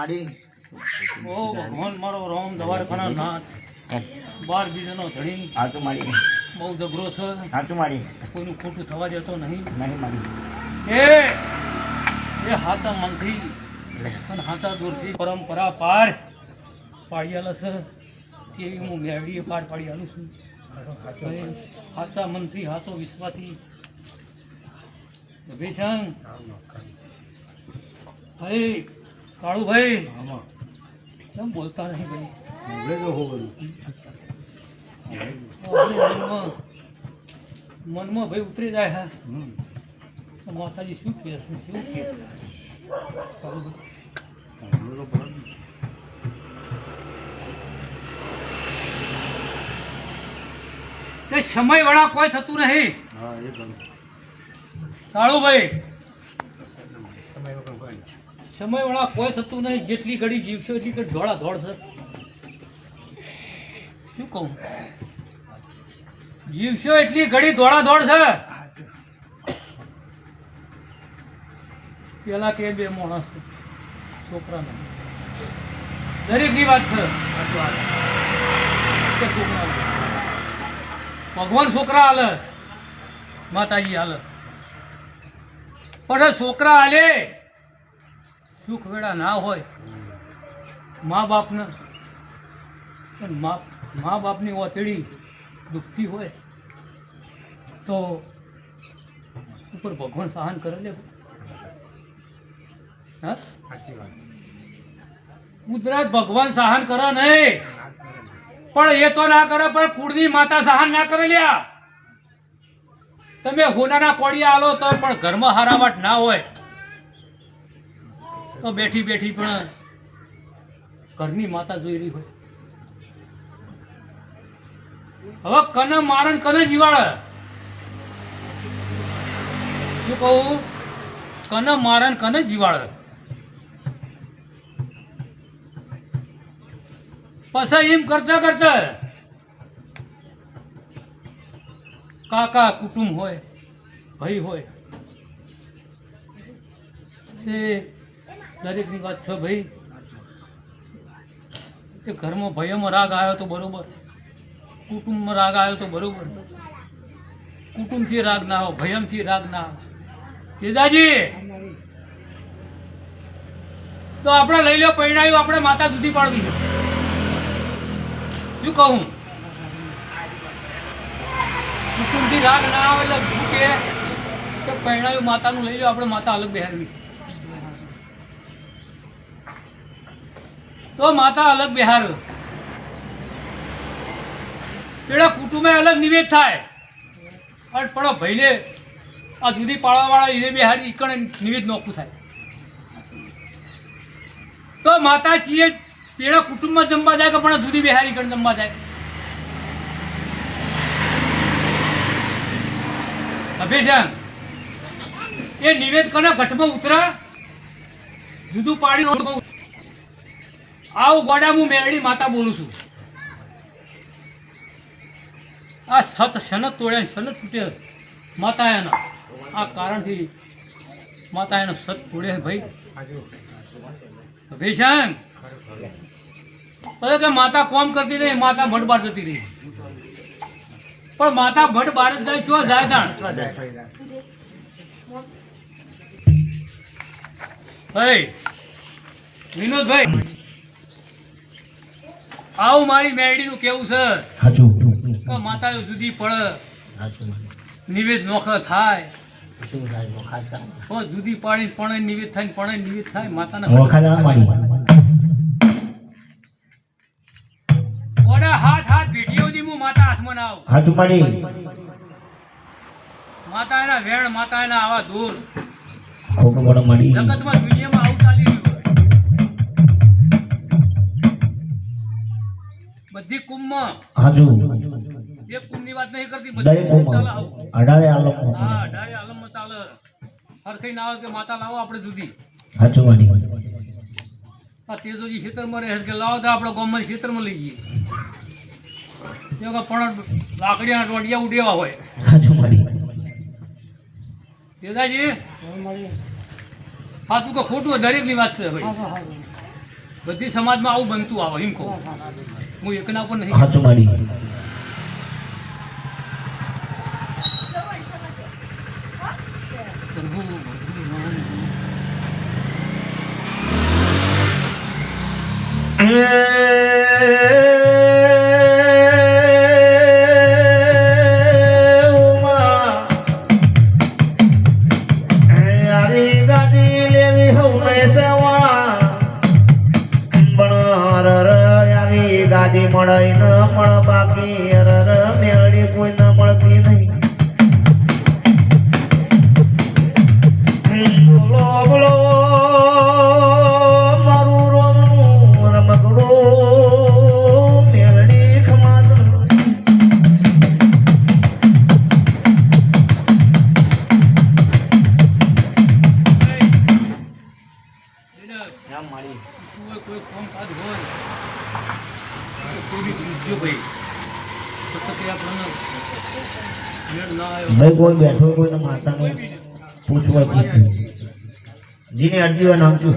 માડી ઓ ભગવાન મારો રામ દવાખાના નાથ બાર બીજાનો ધણી હાચું માડી બહુ જબરો છે હાચું માડી કોઈનું ખોટું થવા દેતો નહીં નહીં માડી એ હાથા મનથી અને હાથા દૂરથી પરંપરા પાર પાડી આલે છે એવી હું મેળવીએ પાર પાડી આલું છું હાથા મનથી હાથો વિશ્વાથી ભેષણ ભાઈ કાળુભાઈ કેમ બોલતા નહીં ભાઈ આપણે મનમાં ભાઈ ઉતરી જાય હા માતાજી શું કહે છે શું કહે છે સમય વાળા કોઈ થતું નહીં કાળુભાઈ સમય વાળા કોઈ થતું નહીં જેટલી ઘડી જીવશો એટલી ઘડી ધોળા ધોળ છે શું કહું જીવશો એટલી ઘડી ધોળા ધોળ છે પેલા કે બે માણસ છોકરાના દરેકની વાત છે ભગવાન છોકરા હાલે માતાજી હાલે પણ છોકરા હાલે સુખ વેળા ના હોય મા બાપને મા બાપની ઓથેડી દુખતી હોય તો ઉપર ભગવાન સહન કરે લે હા કુદરત ભગવાન સહન કરે નહીં પણ એ તો ના કરે પણ કુળની માતા સહન ના કરે લ્યા તમે હોનાના કોડિયા આલો તો પણ ઘરમાં હારાવાટ ના હોય તો બેઠી બેઠી પણ ઘરની માતા જોઈ રહી હોય હવે કને મારણ કને જીવાડે શું કહું કને મારણ કને જીવાડે પછી એમ કરતા કરતા કાકા કુટુંબ હોય ભાઈ હોય તે દરેકની વાત છે ભાઈ તે ઘરમાં ભયમાં રાગ આવ્યો તો બરોબર કુટુંબમાં રાગ આવ્યો તો બરોબર કુટુંબથી રાગ ના આવે ભયમથી રાગ ના આવે તેજાજી તો આપણે લઈ લો પરિણાયું આપણે માતા જુદી પાડવી છે શું કહું કુટુંબથી રાગ ના આવે એટલે શું કે પરિણાયું માતાનું લઈ લો આપણે માતા અલગ બેહારવી તો માતા અલગ બેહાર પેલા કુટુંબે અલગ નિવેદ થાય અને પડો ભાઈને આ જુદી પાળવાવાળા એને બેહારી ઈકણ નિવેદ નોખું થાય તો માતા છીએ પેલા કુટુંબમાં જમવા જાય કે પણ જુદી બેહારી ઈકણ જમવા જાય અભિષણ એ નિવેદ કને ઘટમાં ઉતરા જુદું પાડી આવું ગોડા હું મેરડી માતા બોલું છું આ સત સનત તોડ્યા સનત તૂટે માતા એના આ કારણથી માતા એનો સત તોડે ભાઈ ભેષણ પછી કે માતા કોમ કરતી રહી માતા ભટ બાર જતી રહી પણ માતા ભટ બાર જ જાય છો જાય તાણ ભાઈ વિનોદભાઈ આવું મારી મેરડીનું કેવું છે કે માતા જુદી પડે નિવેદ નોખા થાય જુદી પાડી પણ નિવેદ થાય પણ નિવેદ થાય માતાના હાથ હાથ ભેટીઓ દી હું માતા હાથમાં ના આવું માતા એના વેણ માતા એના આવા દૂર જગતમાં દુનિયામાં આવું ચાલી રહ્યું બધી કુંભમાં એક કુંભની વાત નહીં કરતી બધી ચાલે આવું અઢારે આલમમાં ચાલે હરખઈ ના આવે કે માતા લાવો આપણે જુદી આ તેજોજી ખેતરમાં રહે કે લાવો તો આપણે ગામમાં ખેતરમાં લઈ જઈએ પણ લાકડીના ટોટિયા ઉડેવા હોય તેજાજી સાચું કે ખોટું દરેકની વાત છે ભાઈ બધી સમાજમાં આવું બનતું આવે એમ કહું હું એકના પર નહીં હાચું માડી પ્રભુ ગાદી મળે ન મળે બાકી મેળડી કોઈ ન મળતી નહીં બોલો બોલો મારું રોમનું રમકડો મેળડી ખમાદ કોઈ કામકાજ હોય કોઈ બી જો ભાઈ તો કે આપણને મેળ ના આવ્યો ભાઈ કોઈ બેઠો કોઈને માતાનું પૂછવા જીની અરજી નામ છું